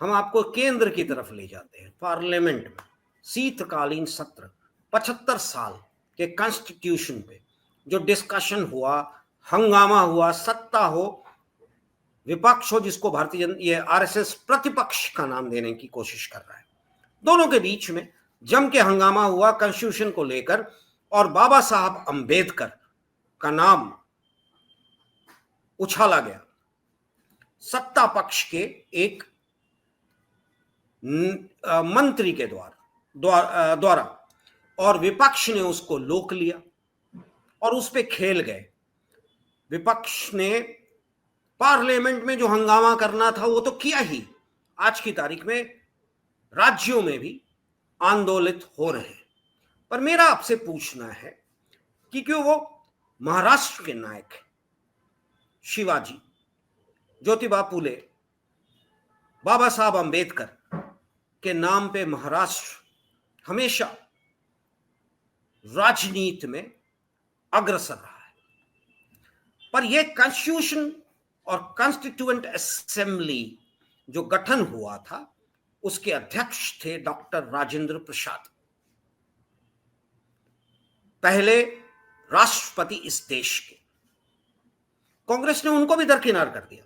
हम आपको केंद्र की तरफ ले जाते हैं। पार्लियामेंट में शीतकालीन सत्र 75 साल के कॉन्स्टिट्यूशन पे जो डिस्कशन हुआ, हंगामा हुआ, सत्ता हो विपक्ष हो, जिसको भारतीय ये आरएसएस प्रतिपक्ष का नाम देने की कोशिश कर रहा है, दोनों के बीच में जम के हंगामा हुआ कॉन्स्टिट्यूशन को लेकर, और बाबा साहब अंबेडकर का नाम उछाला गया सत्ता पक्ष के एक मंत्री के द्वारा, और विपक्ष ने उसको लोक लिया और उस पे खेल गए। विपक्ष ने पार्लियामेंट में जो हंगामा करना था वो तो किया ही, आज की तारीख में राज्यों में भी आंदोलित हो रहे हैं। पर मेरा आपसे पूछना है कि क्यों वो महाराष्ट्र के नायक शिवाजी, ज्योतिबा फुले, बाबा साहब अंबेडकर के नाम पे महाराष्ट्र हमेशा राजनीति में अग्रसर रहा है। पर यह कॉन्स्टिट्यूशन और कॉन्स्टिट्यूएंट असेंबली जो गठन हुआ था उसके अध्यक्ष थे डॉक्टर राजेंद्र प्रसाद, पहले राष्ट्रपति इस देश के। कांग्रेस ने उनको भी दरकिनार कर दिया।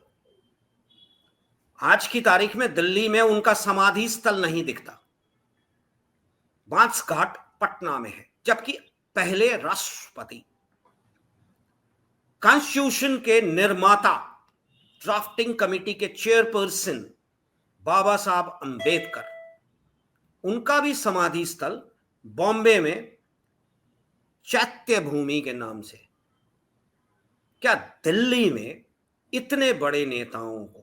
आज की तारीख में दिल्ली में उनका समाधि स्थल नहीं दिखता, बांसघाट पटना में है, जबकि पहले राष्ट्रपति, कॉन्स्टिट्यूशन के निर्माता, ड्राफ्टिंग कमेटी के चेयरपर्सन बाबा साहब अंबेडकर, उनका भी समाधि स्थल बॉम्बे में चैत्य भूमि के नाम से। क्या दिल्ली में इतने बड़े नेताओं को,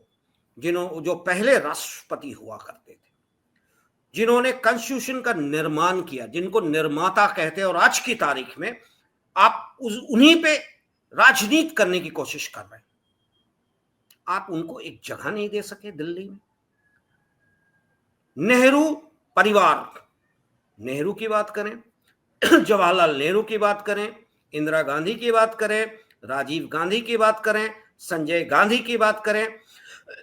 जो पहले राष्ट्रपति हुआ करते थे, जिन्होंने कॉन्स्टिट्यूशन का निर्माण किया, जिनको निर्माता कहते हैं, और आज की तारीख में आप उन्हीं पे राजनीति करने की कोशिश कर रहे हैं, आप उनको एक जगह नहीं दे सके दिल्ली में? नेहरू परिवार, नेहरू की बात करें, जवाहरलाल नेहरू की बात करें, इंदिरा गांधी की बात करें, राजीव गांधी की बात करें, संजय गांधी की बात करें,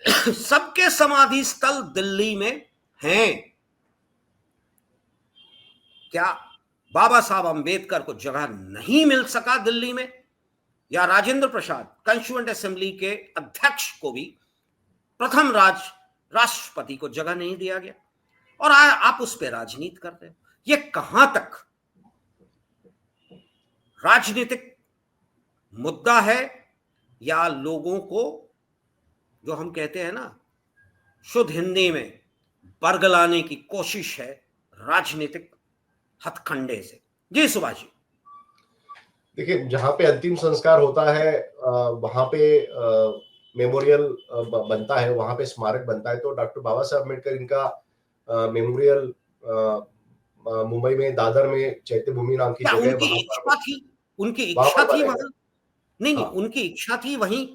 सबके समाधि स्थल दिल्ली में हैं। क्या बाबा साहब अंबेडकर को जगह नहीं मिल सका दिल्ली में? या राजेंद्र प्रसाद कॉन्स्टिट्यूएंट असेंबली के अध्यक्ष को भी प्रथम राष्ट्रपति को जगह नहीं दिया गया, और आप उस पर राजनीति कर रहे हो? ये कहां तक राजनीतिक मुद्दा है, या लोगों को, जो हम कहते हैं ना शुद्ध हिंदी में, बरगलाने की कोशिश है राजनीतिक हथकंडे से? जी सुभाष जी। देखिए, जहां पे अंतिम संस्कार होता है वहां पे मेमोरियल बनता है, वहां पे स्मारक बनता है। तो डॉक्टर बाबा साहब अम्बेडकर इनका मेमोरियल मुंबई में दादर में चैत्य भूमि नाम की जगह, उनकी इच्छा थी, उनकी इच्छा थी वहां? नहीं, उनकी इच्छा थी वहीं?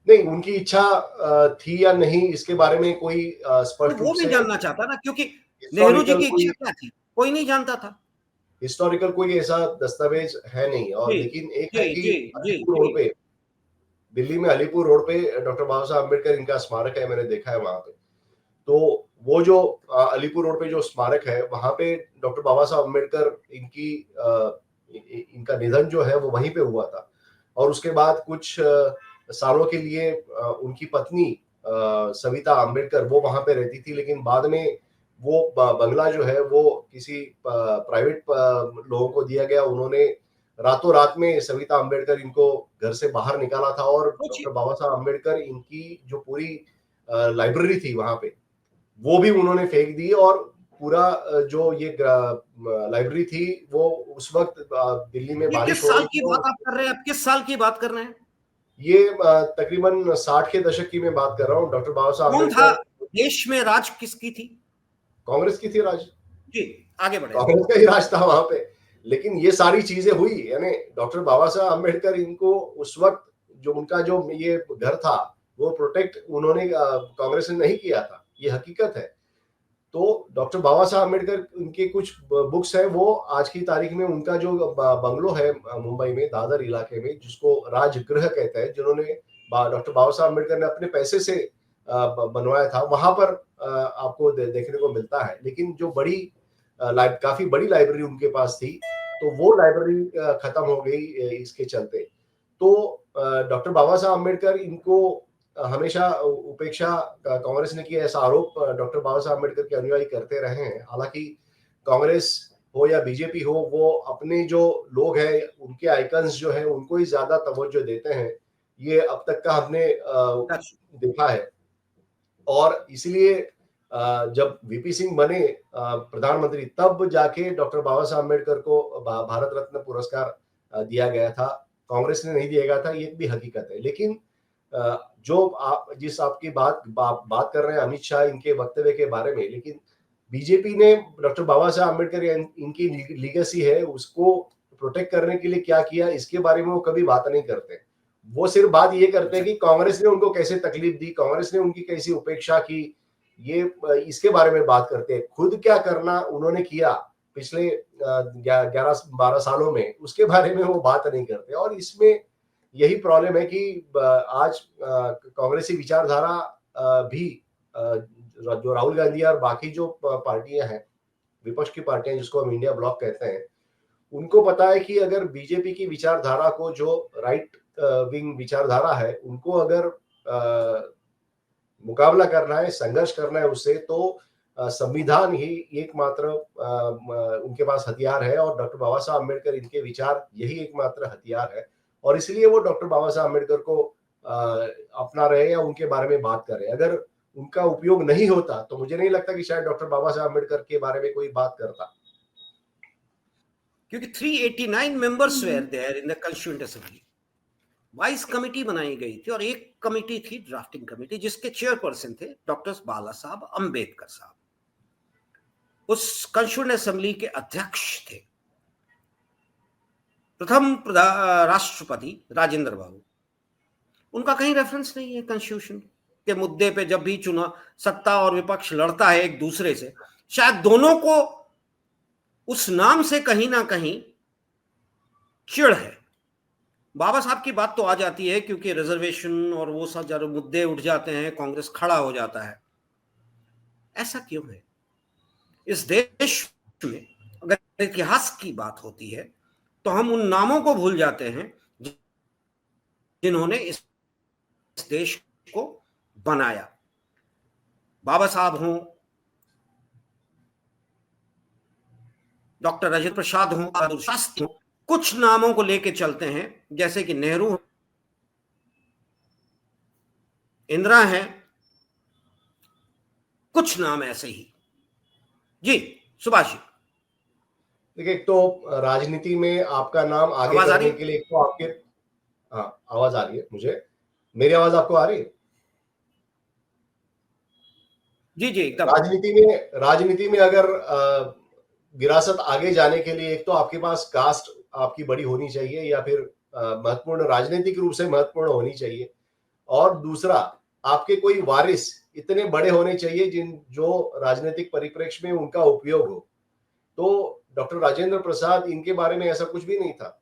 नहीं, उनकी इच्छा थी या नहीं इसके बारे में कोई स्पष्ट रूप से, वो भी जानना चाहता ना, क्योंकि नेहरू जी की इच्छा क्या थी कोई नहीं जानता था। हिस्टोरिकल कोई ऐसा दस्तावेज है नहीं। और लेकिन एक है कि अलीपुर रोड पे, दिल्ली में अलीपुर रोड पे डॉक्टर बाबा साहब अम्बेडकर इनका स्मारक है, मैंने देखा है वहां पे। तो वो जो अलीपुर रोड पे जो स्मारक है, वहां पे डॉक्टर बाबा साहब अम्बेडकर इनका निधन जो है वो वहीं पे हुआ था। और उसके बाद कुछ सालों के लिए उनकी पत्नी सविता अम्बेडकर वो वहां पे रहती थी, लेकिन बाद में वो बंगला जो है वो किसी प्राइवेट लोगों को दिया गया। उन्होंने रातों रात में सविता अम्बेडकर इनको घर से बाहर निकाला था, और डॉक्टर बाबा साहब अम्बेडकर इनकी जो पूरी लाइब्रेरी थी वहां पे, वो भी उन्होंने फेंक दी। और पूरा जो ये लाइब्रेरी थी वो उस वक्त दिल्ली में बारिश हो रही थी। किस साल की बात आप कर रहे हैं? आप किस साल की बात कर रहे हैं? ये तकरीबन 60 के दशक की मैं बात कर रहा हूँ। डॉक्टर बाबा साहब अम्बेडकर, देश में राज किसकी थी? कांग्रेस की थी राज जी, आगे बढ़े। कांग्रेस का ही राज था वहां पे। लेकिन ये सारी चीजें हुई, यानी डॉक्टर बाबा साहब अम्बेडकर इनको उस वक्त जो उनका जो ये घर था वो प्रोटेक्ट उन्होंने कांग्रेस ने नहीं किया था, ये हकीकत है। तो डॉक्टर बाबा साहब अम्बेडकर, उनके कुछ बुक्स है, वो आज की तारीख में उनका जो बंगलो है मुंबई में दादर इलाके में, जिसको राजगृह कहते हैं, जिन्होंने डॉक्टर बाबा साहब अम्बेडकर ने अपने पैसे से बनवाया था, वहां पर आपको देखने को मिलता है। लेकिन जो काफी बड़ी लाइब्रेरी उनके पास थी, तो वो लाइब्रेरी खत्म हो गई इसके चलते। तो डॉक्टर बाबा साहब अम्बेडकर इनको हमेशा उपेक्षा कांग्रेस ने किया, ऐसा आरोप डॉक्टर बाबा साहब अम्बेडकर के अनुयायी करते रहे हैं। हालांकि कांग्रेस हो या बीजेपी हो, वो अपने जो लोग हैं, उनके आइकन्स जो हैं, उनको ही ज्यादा तवज्जो देते हैं। ये अब तक का हमने देखा है। और इसलिए जब वीपी सिंह बने प्रधानमंत्री, तब जाके डॉक्टर बाबा साहब अम्बेडकर को भारत रत्न पुरस्कार दिया गया था। कांग्रेस ने नहीं दिया गया था, ये भी हकीकत है। लेकिन जो जिस आपकी बात कर रहे हैं अमित शाह, इनके वक्तव्य के बारे में, लेकिन बीजेपी ने डॉक्टर बाबा साहब अम्बेडकर इनकी लीगेसी है, उसको प्रोटेक्ट करने के लिए क्या किया, इसके बारे में वो कभी बात नहीं करते। वो सिर्फ बात ये करते हैं कि कांग्रेस ने उनको कैसे तकलीफ दी, कांग्रेस ने उनकी कैसी उपेक्षा की, ये इसके बारे में बात करते हैं। खुद क्या करना उन्होंने किया पिछले 11-12 सालों में, उसके बारे में वो बात नहीं करते। और इसमें यही प्रॉब्लम है कि आज कांग्रेसी विचारधारा भी जो राहुल गांधी और बाकी जो पार्टियां हैं, विपक्ष की पार्टियां जिसको हम इंडिया ब्लॉक कहते हैं, उनको पता है कि अगर बीजेपी की विचारधारा को, जो राइट विंग विचारधारा है, उनको अगर मुकाबला करना है, संघर्ष करना है उससे, तो संविधान ही एकमात्र उनके पास हथियार है। और डॉक्टर बाबा साहब अम्बेडकर, इनके विचार यही एकमात्र हथियार है। और इसलिए वो डॉक्टर बाबा साहब अम्बेडकर को अपना रहे या उनके बारे में बात करें। अगर उनका उपयोग नहीं होता तो मुझे नहीं लगता कि शायद डॉक्टर बाबा साहब अम्बेडकर के बारे में कोई बात करता। क्योंकि 389 members were there in the constituent assembly. वाइस कमेटी बनाई गई थी और एक कमेटी थी ड्राफ्टिंग कमेटी, जिसके चेयरपर्सन थे डॉक्टर बाला साहब अंबेडकर साहब। उस कॉन्स्टिट्यूएंट असेंबली के अध्यक्ष थे प्रथम राष्ट्रपति राजेंद्र बाबू। उनका कहीं रेफरेंस नहीं है कॉन्स्टिट्यूशन के मुद्दे पे। जब भी चुना, सत्ता और विपक्ष लड़ता है एक दूसरे से, शायद दोनों को उस नाम से कहीं ना कहीं चिढ़ है। बाबा साहब की बात तो आ जाती है क्योंकि रिजर्वेशन और वो सब जब मुद्दे उठ जाते हैं, कांग्रेस खड़ा हो जाता है। ऐसा क्यों है? इस देश में अगर इतिहास की बात होती है तो हम उन नामों को भूल जाते हैं जिन्होंने इस देश को बनाया। बाबा साहब हों, डॉक्टर राजेंद्र प्रसाद हों, बहादुर शास्त्री हों, कुछ नामों को लेके चलते हैं, जैसे कि नेहरू, इंदिरा हैं, कुछ नाम ऐसे ही। जी सुभाष जी। देखिए, एक तो राजनीति में आपका नाम आगे करने के लिए, एक तो आपके, हाँ आवाज आ रही है मुझे, मेरी आवाज आपको आ रही है? जी जी एकदम। राजनीति में अगर विरासत आगे जाने के लिए, एक तो आपके पास कास्ट आपकी बड़ी होनी चाहिए, या फिर महत्वपूर्ण, राजनीतिक रूप से महत्वपूर्ण होनी चाहिए। और दूसरा, आपके कोई वारिस इतने बड़े होने चाहिए जो राजनीतिक परिप्रेक्ष्य में उनका उपयोग हो। तो डॉक्टर राजेंद्र प्रसाद, इनके बारे में ऐसा कुछ भी नहीं था,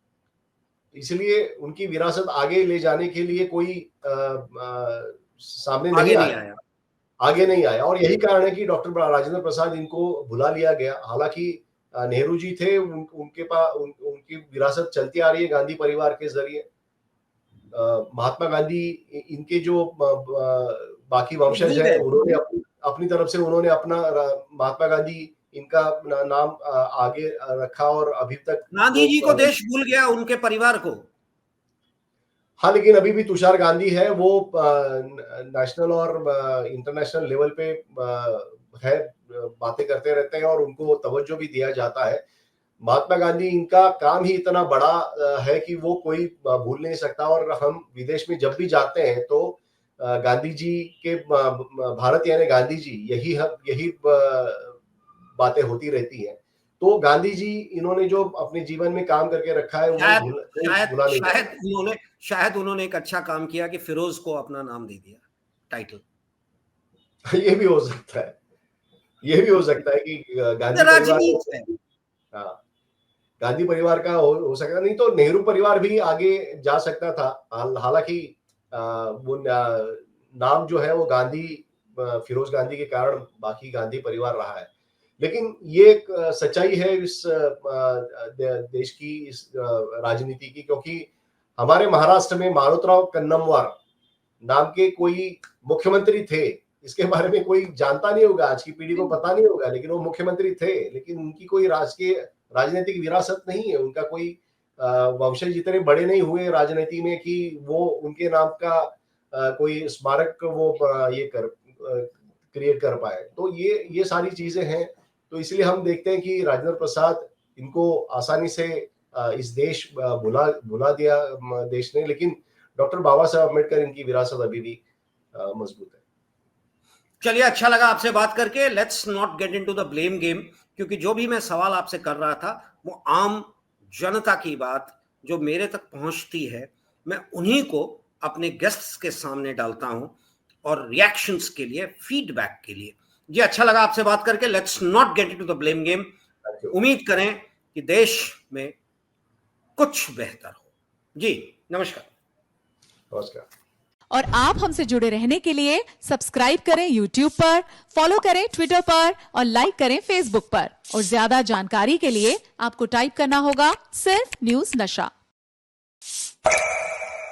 इसलिए उनकी विरासत आगे ले जाने के लिए कोई सामने नहीं आया, आगे नहीं आया। और यही कारण है कि डॉक्टर राजेंद्र प्रसाद, इनको भुला लिया गया। हालांकि नेहरू जी थे, उनके पास उनकी विरासत चलती आ रही है गांधी परिवार के जरिए। महात्मा गांधी, इनके जो बाकी वंशज है, उन्होंने अपनी तरफ से उन्होंने अपना महात्मा गांधी, इनका नाम आगे रखा। और अभी तक गांधी जी को देश भूल गया, उनके परिवार को। हाँ, लेकिन अभी भी तुषार गांधी है, वो नेशनल और इंटरनेशनल लेवल पे है, बातें करते रहते हैं और उनको तवज्जो भी दिया जाता है। महात्मा गांधी, इनका काम ही इतना बड़ा है कि वो कोई भूल नहीं सकता। और हम विदेश में जब भी जाते हैं तो गांधी जी के, भारत यानी गांधी जी, यही बातें होती रहती हैं। तो गांधी जी, इन्होंने जो अपने जीवन में काम करके रखा है, वो शायद उन्होंने एक अच्छा काम किया कि फिरोज को अपना नाम दे दिया, टाइटल। ये भी हो सकता है, ये भी हो सकता है कि गांधी परिवार, हाँ, गांधी परिवार का हो सकता, नहीं तो नेहरू परिवार भी आगे जा सकता था। हालांकि वो नाम जो है वो गांधी, फिरोज गांधी के कारण बाकी गांधी परिवार रहा है। लेकिन ये एक सच्चाई है इस देश की, इस राजनीति की, क्योंकि हमारे महाराष्ट्र में मारुतराव कन्नमवार नाम के कोई मुख्यमंत्री थे। इसके बारे में कोई जानता नहीं होगा, आज की पीढ़ी को पता नहीं होगा, लेकिन वो मुख्यमंत्री थे। लेकिन उनकी कोई राजनीतिक विरासत नहीं है, उनका कोई वंशज इतने बड़े नहीं हुए राजनीति में कि वो उनके नाम का कोई स्मारक वो ये क्रिएट कर पाए। तो ये सारी चीजें हैं। तो इसलिए हम देखते हैं कि राजेंद्र प्रसाद, इनको आसानी से इस देश भुला दिया देश ने, लेकिन डॉक्टर बाबा साहब अम्बेडकर, इनकी विरासत अभी भी मजबूत है। चलिए, अच्छा लगा आपसे बात करके। Let's not get into the blame game, क्योंकि जो भी मैं सवाल आपसे कर रहा था वो आम जनता की बात जो मेरे तक पहुंचती है, मैं उन्हीं को अपने गेस्ट्स के सामने डालता हूं और रिएक्शंस के लिए, फीडबैक के लिए। जी, अच्छा लगा आपसे बात करके। Let's not get into the blame game. उम्मीद करें कि देश में कुछ बेहतर हो। जी, नमस्कार। नमस्कार। और आप हमसे जुड़े रहने के लिए सब्सक्राइब करें YouTube पर, फॉलो करें Twitter पर और लाइक करें Facebook पर। और ज्यादा जानकारी के लिए आपको टाइप करना होगा सिर्फ न्यूज नशा।